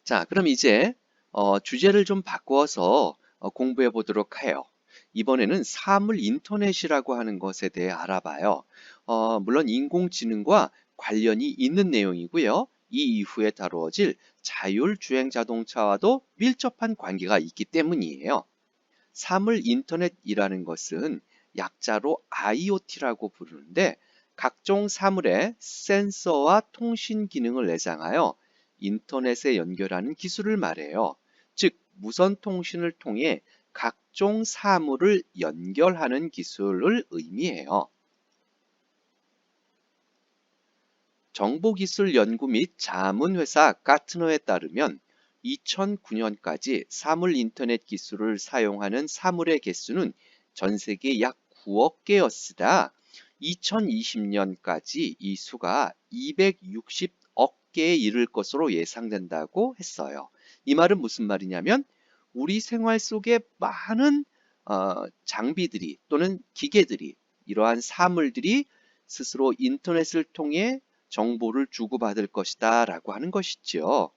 자, 그럼 이제 주제를 좀 바꾸어서 공부해 보도록 해요. 이번에는 사물 인터넷이라고 하는 것에 대해 알아봐요. 물론 인공지능과 관련이 있는 내용이고요. 이 이후에 다루어질 자율주행 자동차와도 밀접한 관계가 있기 때문이에요. 사물 인터넷이라는 것은 약자로 IoT라고 부르는데 각종 사물에 센서와 통신 기능을 내장하여 인터넷에 연결하는 기술을 말해요. 즉, 무선 통신을 통해 각종 사물을 연결하는 기술을 의미해요. 정보기술연구 및 자문회사 가트너에 따르면 2009년까지 사물 인터넷 기술을 사용하는 사물의 개수는 전 세계 약 9억 개였으나 2020년까지 이 수가 260억 개에 이를 것으로 예상된다고 했어요. 이 말은 무슨 말이냐면 우리 생활 속에 많은 장비들이 또는 기계들이 이러한 사물들이 스스로 인터넷을 통해 정보를 주고받을 것이다 라고 하는 것이지요.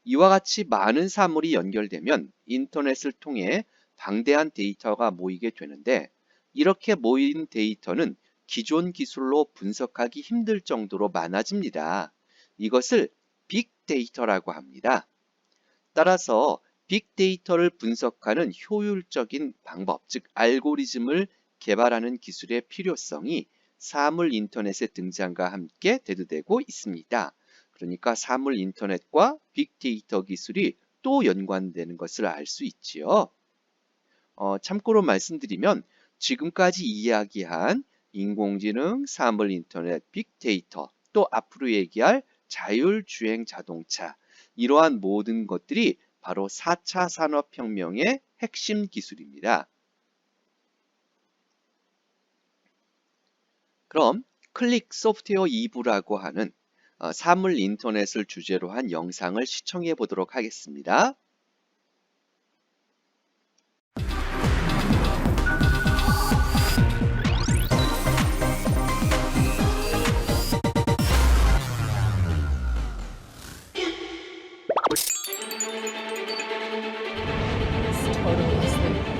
이와 같이 많은 사물이 연결되면 인터넷을 통해 방대한 데이터가 모이게 되는데 이렇게 모인 데이터는 기존 기술로 분석하기 힘들 정도로 많아집니다. 이것을 빅데이터라고 합니다. 따라서 빅데이터를 분석하는 효율적인 방법, 즉 알고리즘을 개발하는 기술의 필요성이 사물 인터넷의 등장과 함께 대두되고 있습니다. 그러니까 사물 인터넷과 빅데이터 기술이 또 연관되는 것을 알 수 있지요. 참고로 말씀드리면 지금까지 이야기한 인공지능, 사물 인터넷, 빅데이터, 또 앞으로 얘기할 자율주행 자동차, 이러한 모든 것들이 바로 4차 산업혁명의 핵심 기술입니다. 그럼 클릭 소프트웨어 2부라고 하는 사물 인터넷을 주제로 한 영상을 시청해 보도록 하겠습니다. Totally asleep.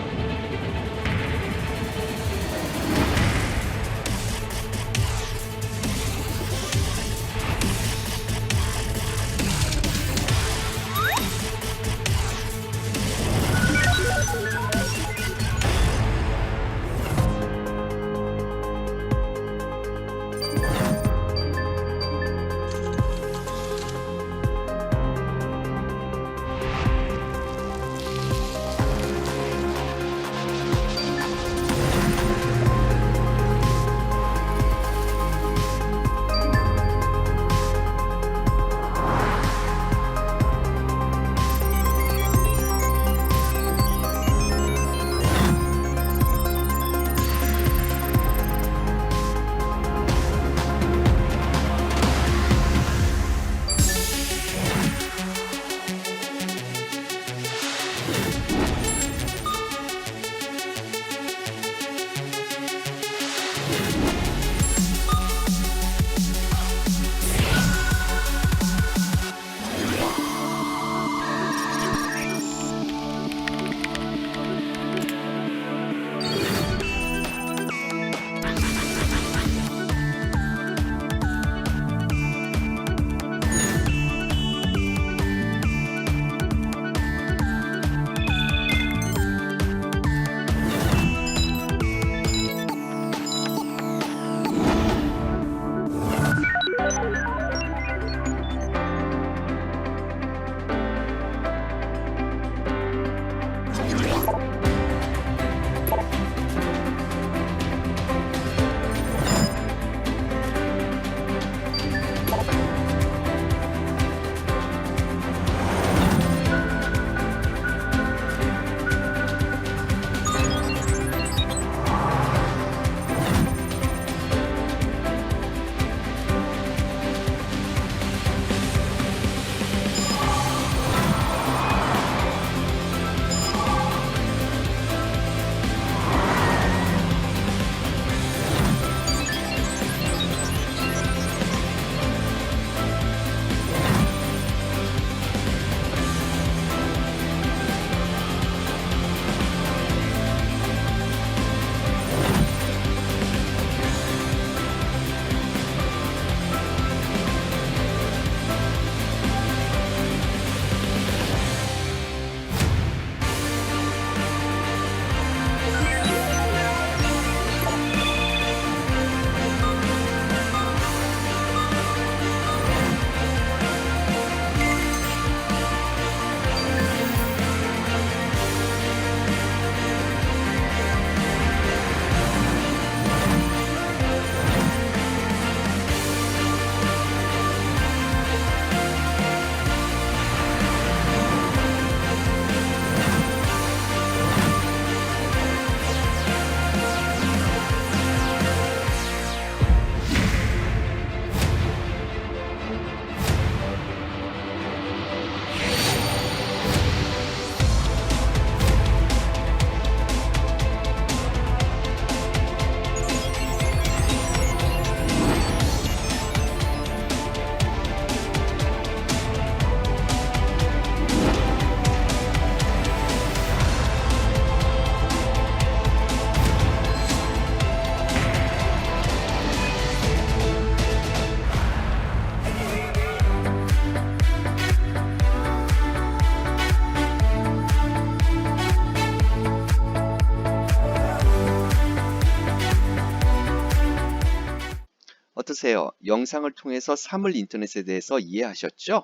보세요. 영상을 통해서 사물 인터넷에 대해서 이해하셨죠?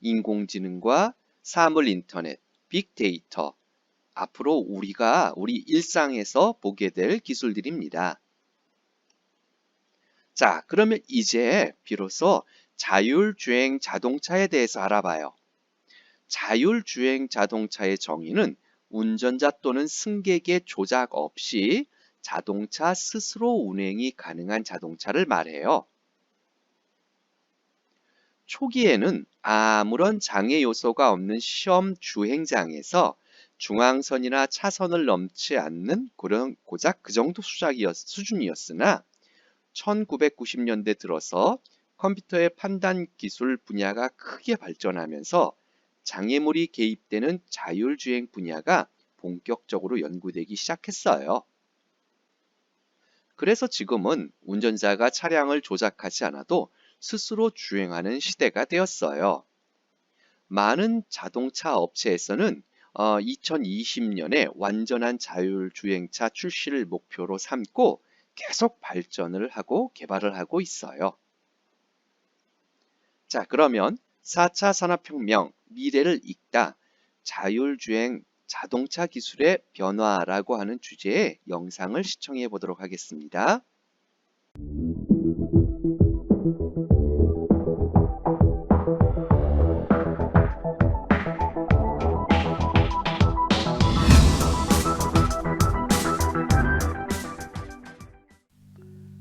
인공지능과 사물 인터넷, 빅데이터, 앞으로 우리가 우리 일상에서 보게 될 기술들입니다. 자, 그러면 이제 비로소 자율주행 자동차에 대해서 알아봐요. 자율주행 자동차의 정의는 운전자 또는 승객의 조작 없이 자동차 스스로 운행이 가능한 자동차를 말해요. 초기에는 아무런 장애 요소가 없는 시험 주행장에서 중앙선이나 차선을 넘지 않는 고작 그 정도 수준이었으나 1990년대 들어서 컴퓨터의 판단 기술 분야가 크게 발전하면서 장애물이 개입되는 자율주행 분야가 본격적으로 연구되기 시작했어요. 그래서 지금은 운전자가 차량을 조작하지 않아도 스스로 주행하는 시대가 되었어요. 많은 자동차 업체에서는 2020년에 완전한 자율주행차 출시를 목표로 삼고 계속 발전을 하고 개발을 하고 있어요. 자, 그러면 4차 산업혁명, 미래를 읽다, 자율주행 자동차 기술의 변화라고 하는 주제의 영상을 시청해 보도록 하겠습니다.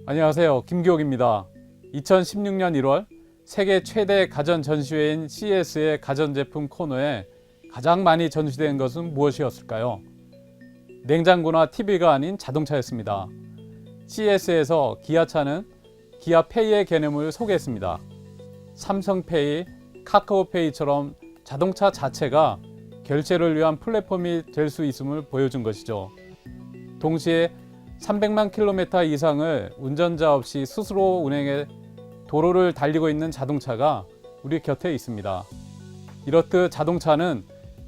안녕하세요. 김기옥입니다. 2016년 1월 세계 최대 가전 전시회인 CES의 가전제품 코너에 가장 많이 전시된 것은 무엇이었을까요? 냉장고나 TV가 아닌 자동차였습니다. CES에서 기아차는 기아페이의 개념을 소개했습니다. 삼성페이, 카카오페이처럼 자동차 자체가 결제를 위한 플랫폼이 될 수 있음을 보여준 것이죠. 동시에 300만 킬로미터 이상을 운전자 없이 스스로 운행해 도로를 달리고 있는 자동차가 우리 곁에 있습니다. 이렇듯 자동차는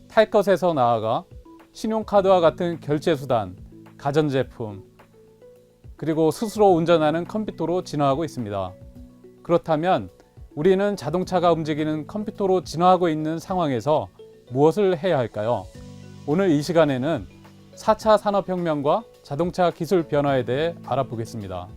탈 것에서 나아가 신용카드와 같은 결제수단, 가전제품, 그리고 스스로 운전하는 컴퓨터로 진화하고 있습니다. 그렇다면 우리는 자동차가 움직이는 컴퓨터로 진화하고 있는 상황에서 무엇을 해야 할까요? 오늘 이 시간에는 4차 산업혁명과 자동차 기술 변화에 대해 알아보겠습니다.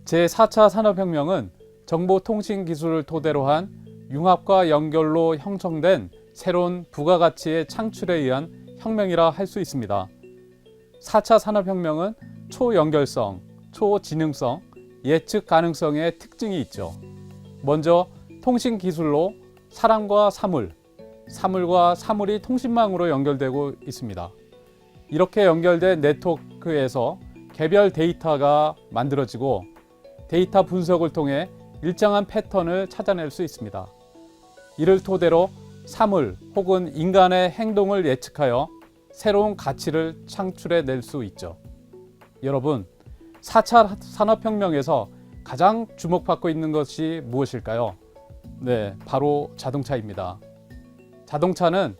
제4차 산업혁명은 정보통신 기술을 토대로 한 융합과 연결로 형성된 새로운 부가가치의 창출에 의한 혁명이라 할 수 있습니다. 4차 산업혁명은 초연결성, 초지능성, 예측 가능성의 특징이 있죠. 먼저 통신 기술로 사람과 사물, 사물과 사물이 통신망으로 연결되고 있습니다. 이렇게 연결된 네트워크에서 개별 데이터가 만들어지고 데이터 분석을 통해 일정한 패턴을 찾아낼 수 있습니다. 이를 토대로 사물 혹은 인간의 행동을 예측하여 새로운 가치를 창출해 낼 수 있죠. 여러분, 4차 산업혁명에서 가장 주목받고 있는 것이 무엇일까요? 네, 바로 자동차입니다. 자동차는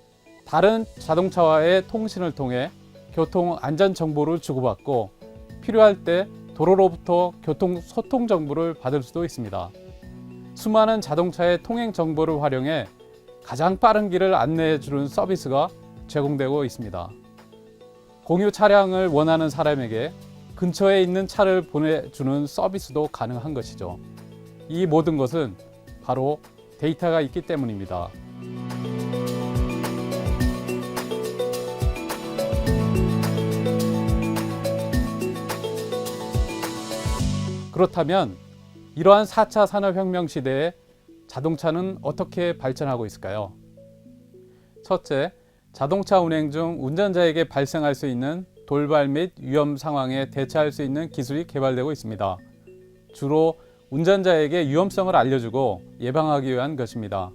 다른 자동차와의 통신을 통해 교통 안전 정보를 주고받고 필요할 때 도로로부터 교통 소통 정보를 받을 수도 있습니다. 수많은 자동차의 통행 정보를 활용해 가장 빠른 길을 안내해 주는 서비스가 제공되고 있습니다. 공유 차량을 원하는 사람에게 근처에 있는 차를 보내주는 서비스도 가능한 것이죠. 이 모든 것은 바로 데이터가 있기 때문입니다. 그렇다면 이러한 4차 산업혁명 시대에 자동차는 어떻게 발전하고 있을까요? 첫째, 자동차 운행 중 운전자에게 발생할 수 있는 돌발 및 위험 상황에 대처할 수 있는 기술이 개발되고 있습니다. 주로 운전자에게 위험성을 알려주고 예방하기 위한 것입니다.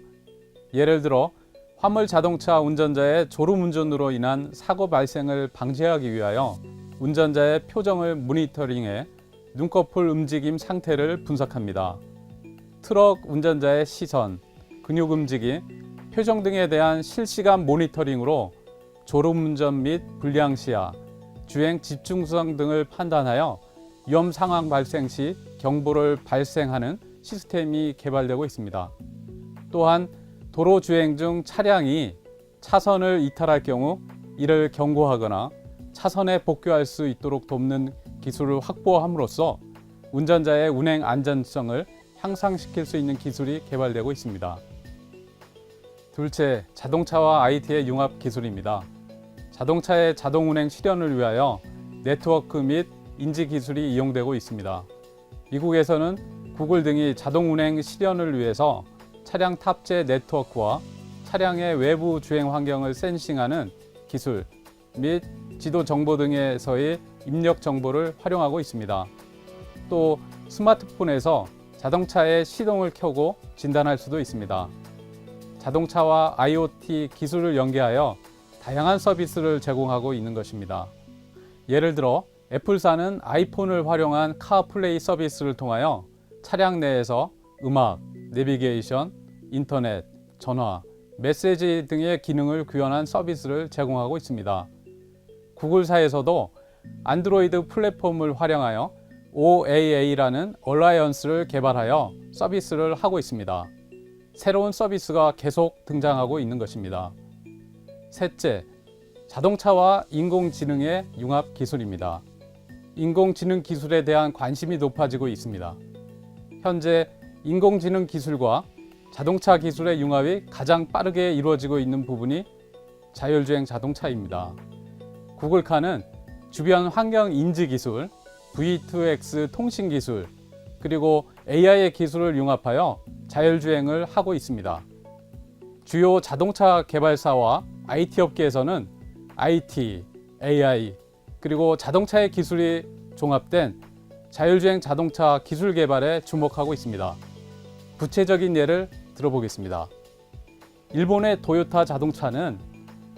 예를 들어 화물 자동차 운전자의 졸음운전으로 인한 사고 발생을 방지하기 위하여 운전자의 표정을 모니터링해 눈꺼풀 움직임 상태를 분석합니다. 트럭 운전자의 시선, 근육 움직임, 표정 등에 대한 실시간 모니터링으로 졸음운전 및 불량시야, 주행 집중성 등을 판단하여 위험 상황 발생 시 경보를 발생하는 시스템이 개발되고 있습니다. 또한 도로 주행 중 차량이 차선을 이탈할 경우 이를 경고하거나 차선에 복귀할 수 있도록 돕는 기술을 확보함으로써 운전자의 운행 안전성을 향상시킬 수 있는 기술이 개발되고 있습니다. 둘째, 자동차와 IT의 융합 기술입니다. 자동차의 자동 운행 실현을 위하여 네트워크 및 인지 기술이 이용되고 있습니다. 미국에서는 구글 등이 자동 운행 실현을 위해서 차량 탑재 네트워크와 차량의 외부 주행 환경을 센싱하는 기술 및 지도 정보 등에서의 입력 정보를 활용하고 있습니다. 또 스마트폰에서 자동차의 시동을 켜고 진단할 수도 있습니다. 자동차와 IoT 기술을 연계하여 다양한 서비스를 제공하고 있는 것입니다. 예를 들어 애플사는 아이폰을 활용한 카플레이 서비스를 통하여 차량 내에서 음악, 내비게이션, 인터넷, 전화, 메시지 등의 기능을 구현한 서비스를 제공하고 있습니다. 구글사에서도 안드로이드 플랫폼을 활용하여 OAA라는 얼라이언스를 개발하여 서비스를 하고 있습니다. 새로운 서비스가 계속 등장하고 있는 것입니다. 셋째, 자동차와 인공지능의 융합 기술입니다. 인공지능 기술에 대한 관심이 높아지고 있습니다. 현재 인공지능 기술과 자동차 기술의 융합이 가장 빠르게 이루어지고 있는 부분이 자율주행 자동차입니다. 구글카는 주변 환경 인지 기술, V2X 통신 기술, 그리고 AI의 기술을 융합하여 자율주행을 하고 있습니다. 주요 자동차 개발사와 IT 업계에서는 IT, AI, 그리고 자동차의 기술이 종합된 자율주행 자동차 기술 개발에 주목하고 있습니다. 구체적인 예를 들어보겠습니다. 일본의 도요타 자동차는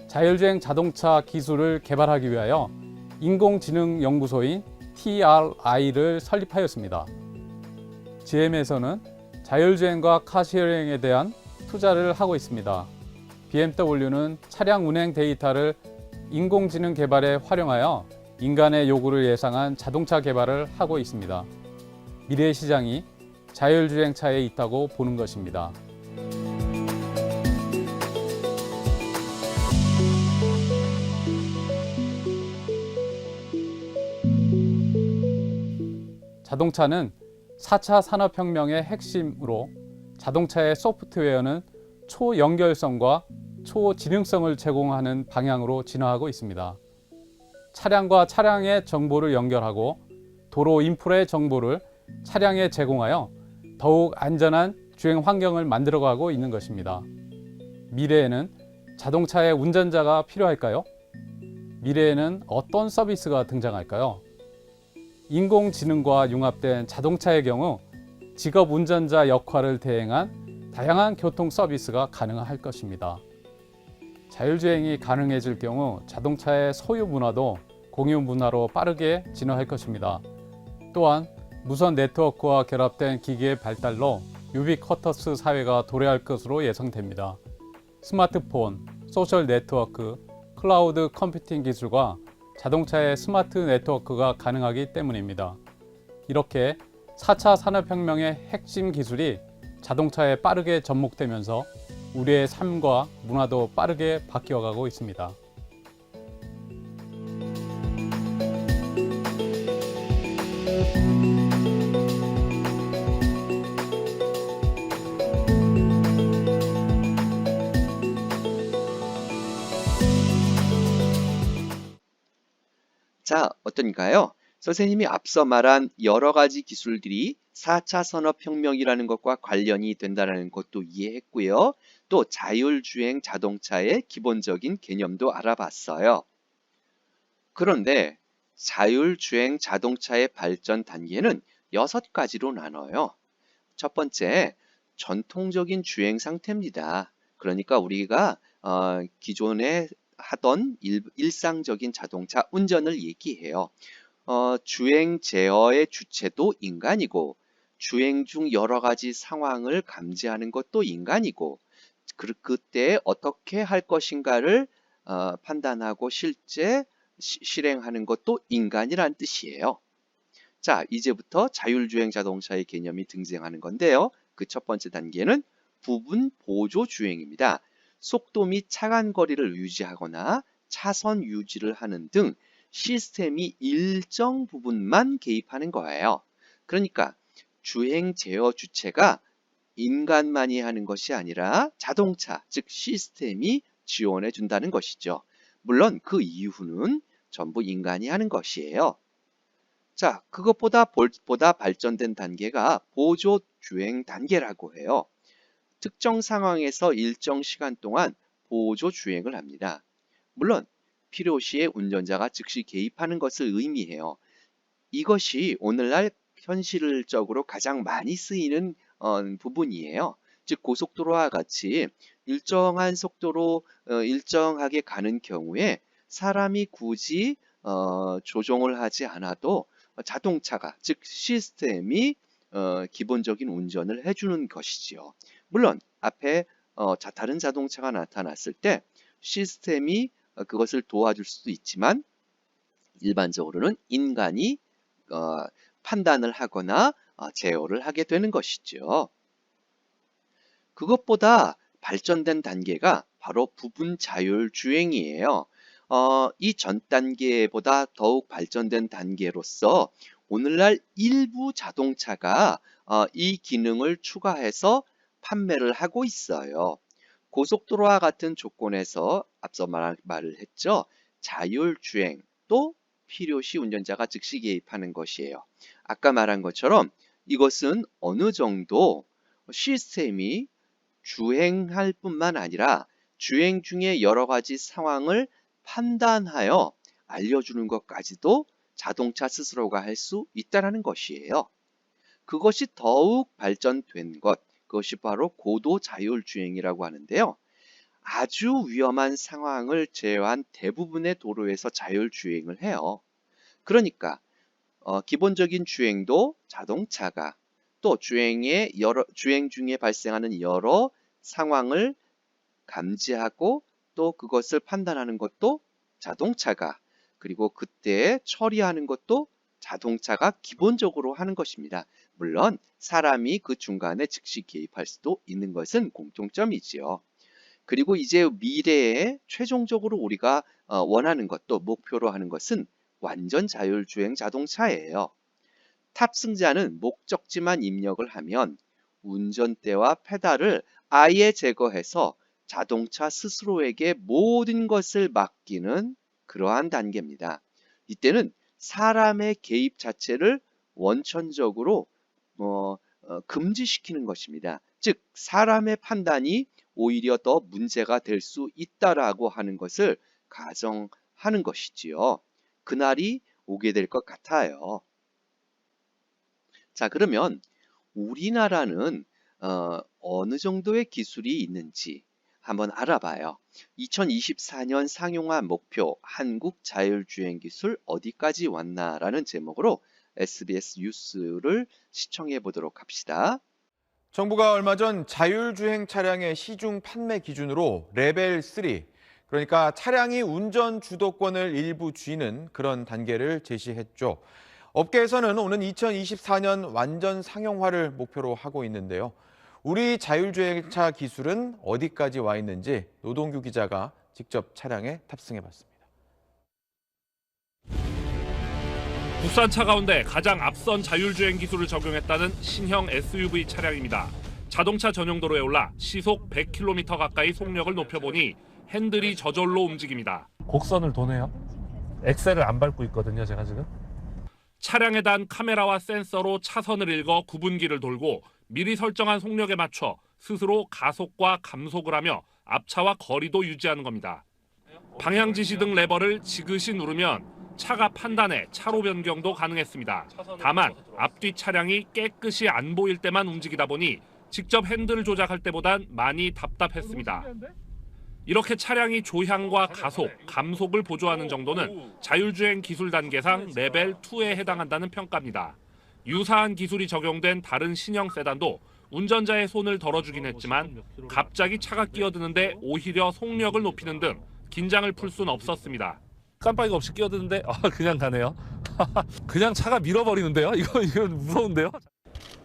자율주행 자동차 기술을 개발하기 위하여 인공지능 연구소인 TRI를 설립하였습니다. GM에서는 자율주행과 카시어링에 대한 투자를 하고 있습니다. BMW는 차량 운행 데이터를 인공지능 개발에 활용하여 인간의 요구를 예상한 자동차 개발을 하고 있습니다. 미래의 시장이 자율주행차에 있다고 보는 것입니다. 자동차는 4차 산업혁명의 핵심으로 자동차의 소프트웨어는 초연결성과 초지능성을 제공하는 방향으로 진화하고 있습니다. 차량과 차량의 정보를 연결하고 도로 인프라의 정보를 차량에 제공하여 더욱 안전한 주행 환경을 만들어가고 있는 것입니다. 미래에는 자동차의 운전자가 필요할까요? 미래에는 어떤 서비스가 등장할까요? 인공지능과 융합된 자동차의 경우 직업 운전자 역할을 대행한 다양한 교통 서비스가 가능할 것입니다. 자율주행이 가능해질 경우 자동차의 소유 문화도 공유 문화로 빠르게 진화할 것입니다. 또한 무선 네트워크와 결합된 기기의 발달로 유비쿼터스 사회가 도래할 것으로 예상됩니다. 스마트폰, 소셜 네트워크, 클라우드 컴퓨팅 기술과 자동차의 스마트 네트워크가 가능하기 때문입니다. 이렇게 4차 산업혁명의 핵심 기술이 자동차에 빠르게 접목되면서 우리의 삶과 문화도 빠르게 바뀌어가고 있습니다. 자, 어떤가요? 선생님이 앞서 말한 여러 가지 기술들이 4차 산업혁명이라는 것과 관련이 된다는 것도 이해했고요. 또 자율주행 자동차의 기본적인 개념도 알아봤어요. 그런데 자율주행 자동차의 발전 단계는 6가지로 나눠요. 첫 번째, 전통적인 주행 상태입니다. 그러니까 우리가 기존에 하던 일상적인 자동차 운전을 얘기해요. 주행 제어의 주체도 인간이고 주행 중 여러 가지 상황을 감지하는 것도 인간이고 그때 어떻게 할 것인가를 판단하고 실제 실행하는 것도 인간이란 뜻이에요. 자, 이제부터 자율주행 자동차의 개념이 등장하는 건데요. 그 첫 번째 단계는 부분 보조 주행입니다. 속도 및 차간 거리를 유지하거나 차선 유지를 하는 등 시스템이 일정 부분만 개입하는 거예요. 그러니까 주행 제어 주체가 인간만이 하는 것이 아니라 자동차, 즉 시스템이 지원해 준다는 것이죠. 물론 그 이유는 전부 인간이 하는 것이에요. 자, 그것보다 보다 발전된 단계가 보조 주행 단계라고 해요. 특정 상황에서 일정 시간 동안 보조 주행을 합니다. 물론 필요시에 운전자가 즉시 개입하는 것을 의미해요. 이것이 오늘날 현실적으로 가장 많이 쓰이는 부분이에요. 즉 고속도로와 같이 일정한 속도로 일정하게 가는 경우에 사람이 굳이 조종을 하지 않아도 자동차가 즉 시스템이 기본적인 운전을 해주는 것이지요. 물론 앞에 다른 자동차가 나타났을 때 시스템이 그것을 도와줄 수도 있지만 일반적으로는 인간이 판단을 하거나 제어를 하게 되는 것이죠. 그것보다 발전된 단계가 바로 부분 자율 주행이에요. 이 전 단계보다 더욱 발전된 단계로서 오늘날 일부 자동차가 이 기능을 추가해서 판매를 하고 있어요. 고속도로와 같은 조건에서 앞서 말을 했죠. 자율주행 또 필요시 운전자가 즉시 개입하는 것이에요. 아까 말한 것처럼 이것은 어느 정도 시스템이 주행할 뿐만 아니라 주행 중에 여러 가지 상황을 판단하여 알려주는 것까지도 자동차 스스로가 할 수 있다는 것이에요. 그것이 더욱 발전된 것, 그것이 바로 고도 자율주행이라고 하는데요. 아주 위험한 상황을 제외한 대부분의 도로에서 자율주행을 해요. 그러니까 기본적인 주행도 자동차가 또 주행 중에 발생하는 여러 상황을 감지하고 또 그것을 판단하는 것도 자동차가 그리고 그때 처리하는 것도 자동차가 기본적으로 하는 것입니다. 물론 사람이 그 중간에 즉시 개입할 수도 있는 것은 공통점이지요. 그리고 이제 미래에 최종적으로 우리가 원하는 것도 목표로 하는 것은 완전 자율주행 자동차예요. 탑승자는 목적지만 입력을 하면 운전대와 페달을 아예 제거해서 자동차 스스로에게 모든 것을 맡기는 그러한 단계입니다. 이때는 사람의 개입 자체를 원천적으로 금지시키는 것입니다. 즉 사람의 판단이 오히려 더 문제가 될 수 있다라고 하는 것을 가정하는 것이지요. 그날이 오게 될 것 같아요. 자, 그러면 우리나라는 어느 정도의 기술이 있는지 한번 알아봐요. 2024년 상용화 목표 한국 자율주행 기술 어디까지 왔나라는 제목으로 SBS 뉴스를 시청해 보도록 합시다. 정부가 얼마 전 자율주행 차량의 시중 판매 기준으로 레벨 3, 그러니까 차량이 운전 주도권을 일부 쥐는 그런 단계를 제시했죠. 업계에서는 오는 2024년 완전 상용화를 목표로 하고 있는데요. 우리 자율주행차 기술은 어디까지 와 있는지 노동규 기자가 직접 차량에 탑승해봤습니다. 국산차 가운데 가장 앞선 자율주행 기술을 적용했다는 신형 SUV 차량입니다. 자동차 전용 도로에 올라 시속 100km 가까이 속력을 높여보니 핸들이 저절로 움직입니다. 곡선을 도네요. 엑셀을 안 밟고 있거든요, 제가 지금. 차량에 단 카메라와 센서로 차선을 읽어 구분기를 돌고 미리 설정한 속력에 맞춰 스스로 가속과 감속을 하며 앞차와 거리도 유지하는 겁니다. 방향 지시 등 레버를 지그시 누르면 차가 판단해 차로 변경도 가능했습니다. 다만 앞뒤 차량이 깨끗이 안 보일 때만 움직이다 보니 직접 핸들을 조작할 때보단 많이 답답했습니다. 이렇게 차량이 조향과 가속, 감속을 보조하는 정도는 자율주행 기술 단계상 레벨 2에 해당한다는 평가입니다. 유사한 기술이 적용된 다른 신형 세단도 운전자의 손을 덜어주긴 했지만 갑자기 차가 끼어드는데 오히려 속력을 높이는 등 긴장을 풀 순 없었습니다. 깜빡이가 없이 끼어드는데 그냥 가네요. 그냥 차가 밀어버리는데요. 이건 무서운데요.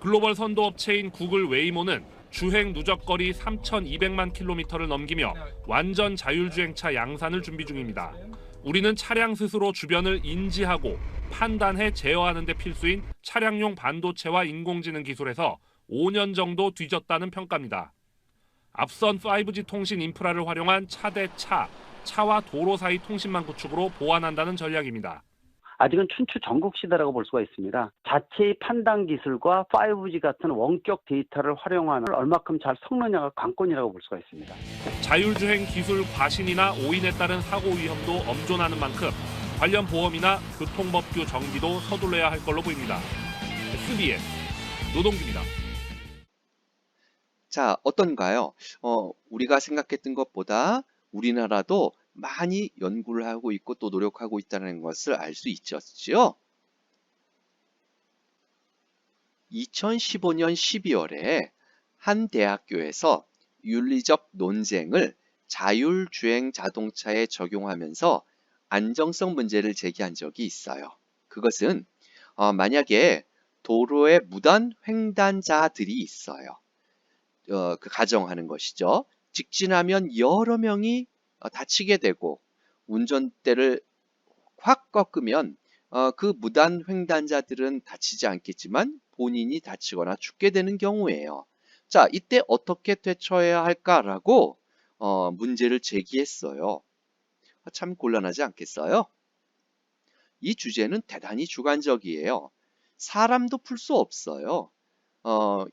글로벌 선도업체인 구글 웨이모는 주행 누적거리 3,200만 킬로미터를 넘기며 완전 자율주행차 양산을 준비 중입니다. 우리는 차량 스스로 주변을 인지하고 판단해 제어하는 데 필수인 차량용 반도체와 인공지능 기술에서 5년 정도 뒤졌다는 평가입니다. 앞선 5G 통신 인프라를 활용한 차 대 차와 도로 사이 통신망 구축으로 보완한다는 전략입니다. 아직은 춘추 전국 시대라고 볼 수가 있습니다. 자체의 판단 기술과 5G 같은 원격 데이터를 활용하는 얼마큼 잘 섞느냐가 관건이라고 볼 수가 있습니다. 자율주행 기술 과신이나 오인에 따른 사고 위험도 엄존하는 만큼 관련 보험이나 교통법규 정비도 서둘러야 할 걸로 보입니다. SBS 노동규입니다. 자, 어떤가요? 우리가 생각했던 것보다 우리나라도 많이 연구를 하고 있고 또 노력하고 있다는 것을 알 수 있었죠. 2015년 12월에 한 대학교에서 윤리적 논쟁을 자율주행 자동차에 적용하면서 안정성 문제를 제기한 적이 있어요. 그것은 만약에 도로에 무단 횡단자들이 있어요. 그 가정하는 것이죠. 직진하면 여러 명이 다치게 되고 운전대를 확 꺾으면 그 무단 횡단자들은 다치지 않겠지만 본인이 다치거나 죽게 되는 경우예요. 자, 이때 어떻게 대처해야 할까라고 문제를 제기했어요. 참 곤란하지 않겠어요? 이 주제는 대단히 주관적이에요. 사람도 풀 수 없어요.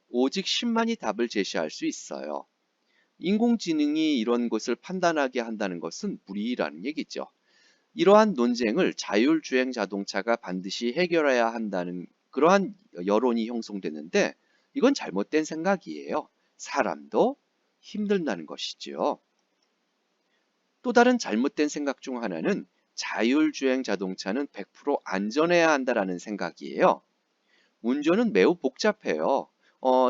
오직 신만이 답을 제시할 수 있어요. 인공지능이 이런 것을 판단하게 한다는 것은 무리라는 얘기죠. 이러한 논쟁을 자율주행 자동차가 반드시 해결해야 한다는 그러한 여론이 형성되는데 이건 잘못된 생각이에요. 사람도 힘들다는 것이지요. 또 다른 잘못된 생각 중 하나는 자율주행 자동차는 100% 안전해야 한다는 생각이에요. 운전은 매우 복잡해요.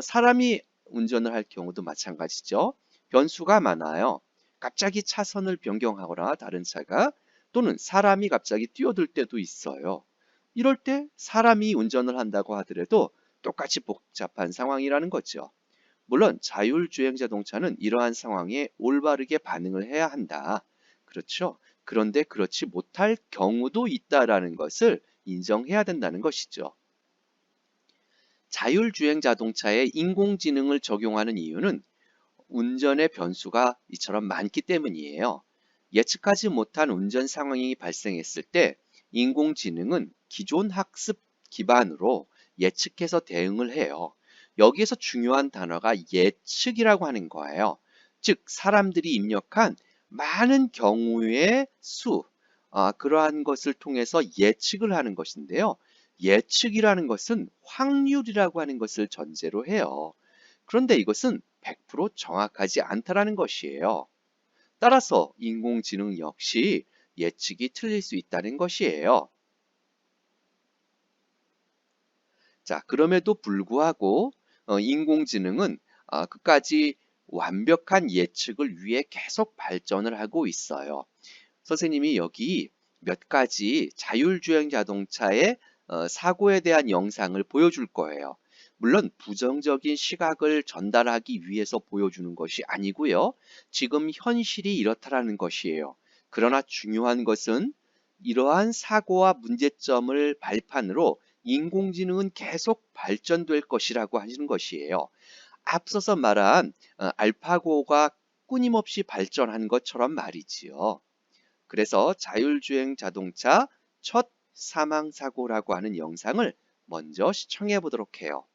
사람이 운전을 할 경우도 마찬가지죠. 변수가 많아요. 갑자기 차선을 변경하거나 다른 차가 또는 사람이 갑자기 뛰어들 때도 있어요. 이럴 때 사람이 운전을 한다고 하더라도 똑같이 복잡한 상황이라는 거죠. 물론 자율주행 자동차는 이러한 상황에 올바르게 반응을 해야 한다. 그렇죠. 그런데 그렇지 못할 경우도 있다라는 것을 인정해야 된다는 것이죠. 자율주행 자동차에 인공지능을 적용하는 이유는 운전의 변수가 이처럼 많기 때문이에요. 예측하지 못한 운전 상황이 발생했을 때 인공지능은 기존 학습 기반으로 예측해서 대응을 해요. 여기에서 중요한 단어가 예측이라고 하는 거예요. 즉 사람들이 입력한 많은 경우의 수, 그러한 것을 통해서 예측을 하는 것인데요. 예측이라는 것은 확률이라고 하는 것을 전제로 해요. 그런데 이것은 100% 정확하지 않다라는 것이에요. 따라서 인공지능 역시 예측이 틀릴 수 있다는 것이에요. 자, 그럼에도 불구하고 인공지능은 끝까지 완벽한 예측을 위해 계속 발전을 하고 있어요. 선생님이 여기 몇 가지 자율주행 자동차의 사고에 대한 영상을 보여줄 거예요. 물론 부정적인 시각을 전달하기 위해서 보여주는 것이 아니고요. 지금 현실이 이렇다라는 것이에요. 그러나 중요한 것은 이러한 사고와 문제점을 발판으로 인공지능은 계속 발전될 것이라고 하시는 것이에요. 앞서서 말한 알파고가 끊임없이 발전한 것처럼 말이지요. 그래서 자율주행 자동차 첫 사망사고라고 하는 영상을 먼저 시청해 보도록 해요.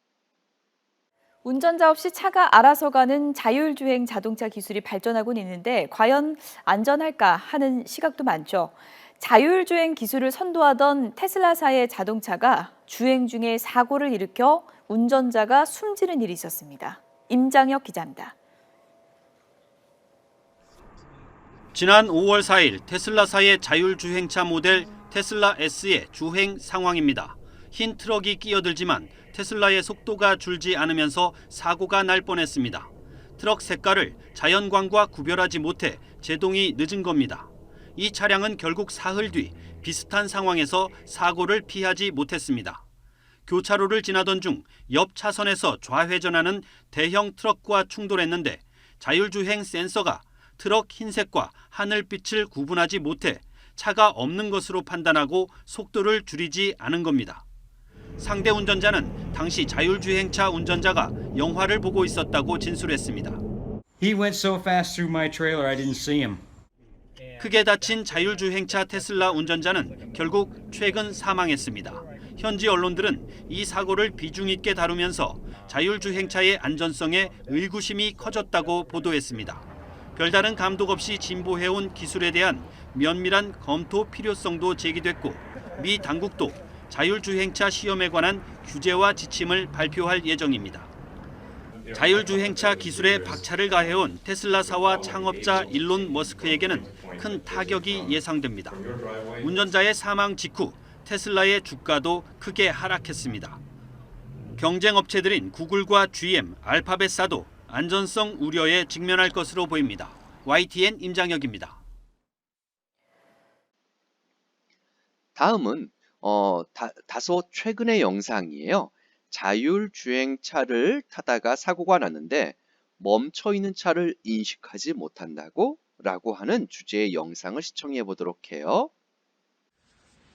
운전자 없이 차가 알아서 가는 자율주행 자동차 기술이 발전하고는 있는데 과연 안전할까 하는 시각도 많죠. 자율주행 기술을 선도하던 테슬라사의 자동차가 주행 중에 사고를 일으켜 운전자가 숨지는 일이 있었습니다. 임장혁 기자입니다. 지난 5월 4일 테슬라사의 자율주행차 모델 테슬라 S의 주행 상황입니다. 흰 트럭이 끼어들지만 테슬라의 속도가 줄지 않으면서 사고가 날 뻔했습니다. 트럭 색깔을 자연광과 구별하지 못해 제동이 늦은 겁니다. 이 차량은 결국 사흘 뒤 비슷한 상황에서 사고를 피하지 못했습니다. 교차로를 지나던 중 옆 차선에서 좌회전하는 대형 트럭과 충돌했는데 자율주행 센서가 트럭 흰색과 하늘빛을 구분하지 못해 차가 없는 것으로 판단하고 속도를 줄이지 않은 겁니다. 상대 운전자는 당시 자율주행차 운전자가 영화를 보고 있었다고 진술했습니다. He went so fast through my trailer, I didn't see him. 크게 다친 자율주행차 테슬라 운전자는 결국 최근 사망했습니다. 현지 언론들은 이 사고를 비중 있게 다루면서 자율주행차의 안전성에 의구심이 커졌다고 보도했습니다. 별다른 감독 없이 진보해온 기술에 대한 면밀한 검토 필요성도 제기됐고 미 당국도 자율주행차 시험에 관한 규제와 지침을 발표할 예정입니다. 자율주행차 기술에 박차를 가해온 테슬라사와 창업자 일론 머스크에게는 큰 타격이 예상됩니다. 운전자의 사망 직후 테슬라의 주가도 크게 하락했습니다. 경쟁 업체들인 구글과 GM, 알파벳사도 안전성 우려에 직면할 것으로 보입니다. YTN 임장혁입니다. 다음은 다소 최근의 영상이에요. 자율주행차를 타다가 사고가 났는데 멈춰있는 차를 인식하지 못한다고? 라고 하는 주제의 영상을 시청해 보도록 해요.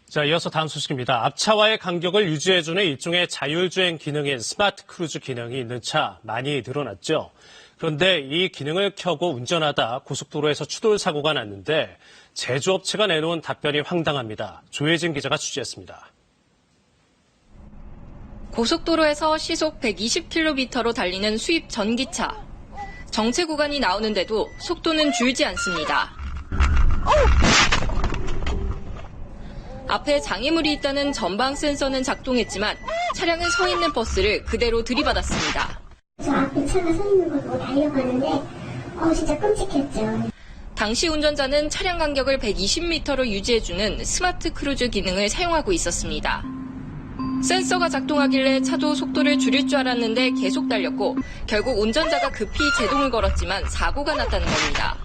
자, 이어서 다음 소식입니다. 앞차와의 간격을 유지해주는 일종의 자율주행 기능인 스마트 크루즈 기능이 있는 차 많이 늘어났죠. 그런데 이 기능을 켜고 운전하다 고속도로에서 추돌 사고가 났는데 제조업체가 내놓은 답변이 황당합니다. 조혜진 기자가 취재했습니다. 고속도로에서 시속 120km로 달리는 수입 전기차. 정체 구간이 나오는데도 속도는 줄지 않습니다. 앞에 장애물이 있다는 전방 센서는 작동했지만 차량은 서 있는 버스를 그대로 들이받았습니다. 저 앞에 차가 서 있는 걸 보고 달려가는데 진짜 끔찍했죠. 당시 운전자는 차량 간격을 120m로 유지해주는 스마트 크루즈 기능을 사용하고 있었습니다. 센서가 작동하길래 차도 속도를 줄일 줄 알았는데 계속 달렸고 결국 운전자가 급히 제동을 걸었지만 사고가 났다는 겁니다.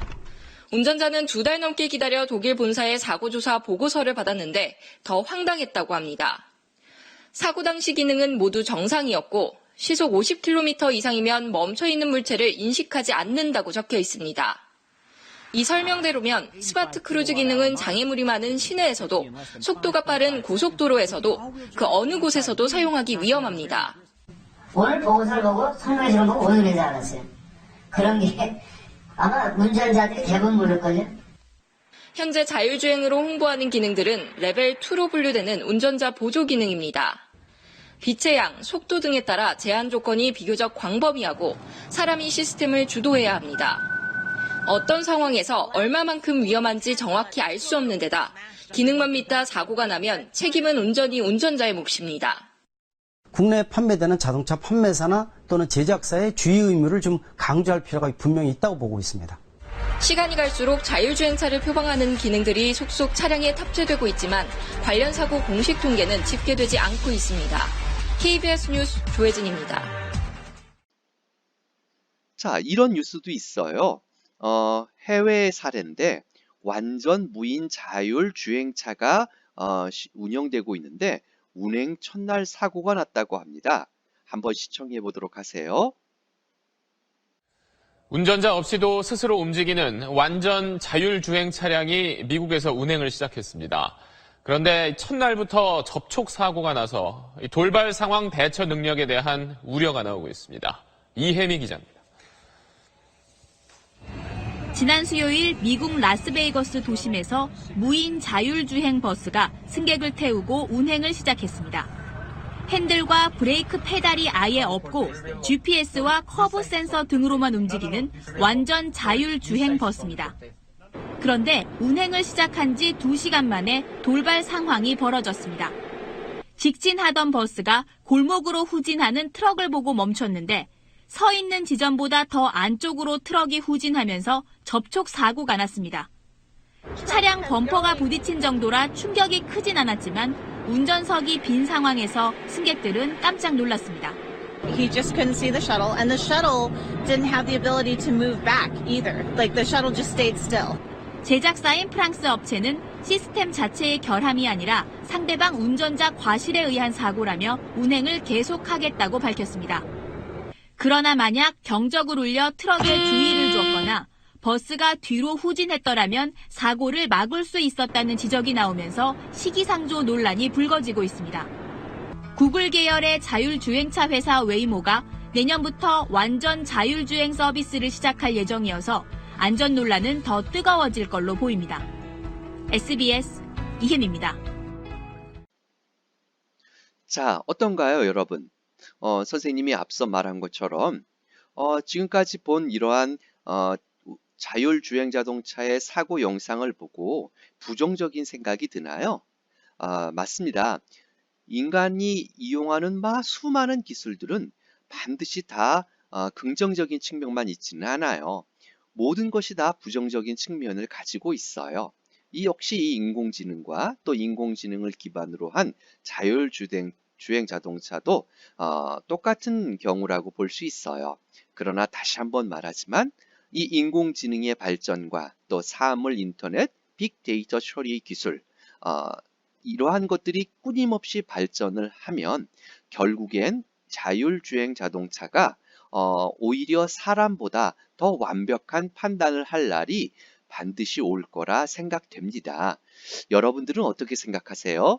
운전자는 2달 넘게 기다려 독일 본사의 사고조사 보고서를 받았는데 더 황당했다고 합니다. 사고 당시 기능은 모두 정상이었고 시속 50km 이상이면 멈춰있는 물체를 인식하지 않는다고 적혀 있습니다. 이 설명대로면 스마트 크루즈 기능은 장애물이 많은 시내에서도 속도가 빠른 고속도로에서도 그 어느 곳에서도 사용하기 위험합니다. 오늘 보고서를 보고 설명해 주는 거 오늘 되지 않았어요. 그런 게 아마 운전자들이 대부분 모를걸요. 현재 자율주행으로 홍보하는 기능들은 레벨 2로 분류되는 운전자 보조 기능입니다. 빛의 양, 속도 등에 따라 제한 조건이 비교적 광범위하고 사람이 시스템을 주도해야 합니다. 어떤 상황에서 얼마만큼 위험한지 정확히 알 수 없는 데다 기능만 믿다 사고가 나면 책임은 온전히 운전자의 몫입니다. 국내에 판매되는 자동차 판매사나 또는 제작사의 주의 의무를 좀 강조할 필요가 분명히 있다고 보고 있습니다. 시간이 갈수록 자율주행차를 표방하는 기능들이 속속 차량에 탑재되고 있지만 관련 사고 공식 통계는 집계되지 않고 있습니다. KBS 뉴스 조혜진입니다. 자, 이런 뉴스도 있어요. 해외 사례인데 완전 무인 자율주행차가 운영되고 있는데 운행 첫날 사고가 났다고 합니다. 한번 시청해 보도록 하세요. 운전자 없이도 스스로 움직이는 완전 자율주행 차량이 미국에서 운행을 시작했습니다. 그런데 첫날부터 접촉 사고가 나서 돌발 상황 대처 능력에 대한 우려가 나오고 있습니다. 이혜미 기자입니다. 지난 수요일 미국 라스베이거스 도심에서 무인 자율주행 버스가 승객을 태우고 운행을 시작했습니다. 핸들과 브레이크 페달이 아예 없고 GPS와 커브 센서 등으로만 움직이는 완전 자율주행 버스입니다. 그런데 운행을 시작한 지 2시간 만에 돌발 상황이 벌어졌습니다. 직진하던 버스가 골목으로 후진하는 트럭을 보고 멈췄는데 서 있는 지점보다 더 안쪽으로 트럭이 후진하면서 접촉 사고가 났습니다. 차량 범퍼가 부딪힌 정도라 충격이 크진 않았지만 운전석이 빈 상황에서 승객들은 깜짝 놀랐습니다. He just couldn't see the shuttle, and the shuttle didn't have the ability to move back either. Like the shuttle just stayed still. 제작사인 프랑스 업체는 시스템 자체의 결함이 아니라 상대방 운전자 과실에 의한 사고라며 운행을 계속하겠다고 밝혔습니다. 그러나 만약 경적을 울려 트럭에 주의를 줬거나 버스가 뒤로 후진했더라면 사고를 막을 수 있었다는 지적이 나오면서 시기상조 논란이 불거지고 있습니다. 구글 계열의 자율주행차 회사 웨이모가 내년부터 완전 자율주행 서비스를 시작할 예정이어서 안전 논란은 더 뜨거워질 걸로 보입니다. SBS 이혜미입니다. 자, 어떤가요, 여러분? 선생님이 앞서 말한 것처럼 지금까지 본 이러한 자율주행 자동차의 사고 영상을 보고 부정적인 생각이 드나요? 맞습니다. 인간이 이용하는 수많은 기술들은 반드시 다 긍정적인 측면만 있지는 않아요. 모든 것이 다 부정적인 측면을 가지고 있어요. 이 역시 이 인공지능과 또 인공지능을 기반으로 한 자율주행 자동차도 똑같은 경우라고 볼 수 있어요. 그러나 다시 한번 말하지만 이 인공지능의 발전과 또 사물 인터넷, 빅데이터 처리 기술, 이러한 것들이 끊임없이 발전을 하면 결국엔 자율주행 자동차가 오히려 사람보다 더 완벽한 판단을 할 날이 반드시 올 거라 생각됩니다. 여러분들은 어떻게 생각하세요?